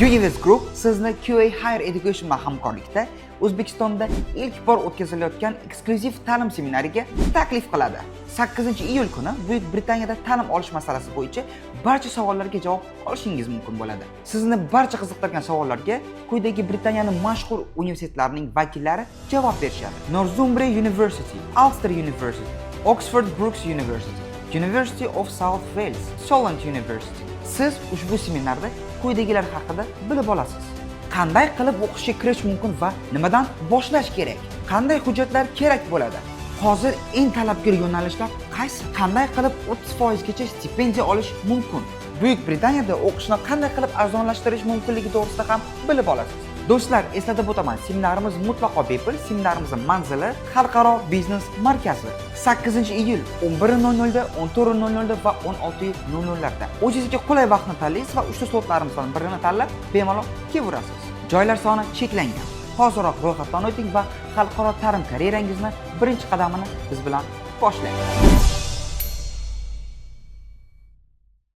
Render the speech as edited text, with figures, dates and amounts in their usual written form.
Universe Group sizni QA Higher Education bilan hamkorlikda O'zbekistonda ilk bor o'tkazilayotgan eksklyuziv ta'lim seminariga taklif qiladi. 8-iyul kuni Buyuk Britaniyada ta'lim olish masalasi bo'yicha barcha savollarga javob olishingiz mumkin bo'ladi. Sizni barcha qiziqtirgan savollarga quyidagi Britaniyaning mashhur universitetlarining vakillari javob berishadi. Northumbria University, Ulster University, Oxford Brookes University, University of South Wales, Solent University. Siz ushbu seminarda quyidagilar haqida bilib olasiz. Qanday qilib o'qishga kirish mumkin va nimadan boshlash kerak? Qanday hujjatlar kerak bo'ladi? Hozir eng talabgor yo'nalishlar qaysi? Qanday qilib 30% gacha stipendiya olish mumkin? Buyuk Britaniyada o'qishni qanday qilib arzonlashtirish mumkinligi to'g'risida ham bilib olasiz. Do'stlar, eslatib o'taman, seminarimiz mutlaqo bepul. Seminarimizning manzili Xalqaro biznes markazi. 8-iyul 11:00 da, 14:00 da va 16:00 larda. O'zingizga qulay vaqtni tanlaysiz va uchta slotlarimizdan birini tanlab bemalol kelaverasiz. Joylar soni cheklangan. Hozirroq ro'yxatdan o'ting va xalqaro ta'lim karyerangizni birinchi qadamini biz bilan boshlang.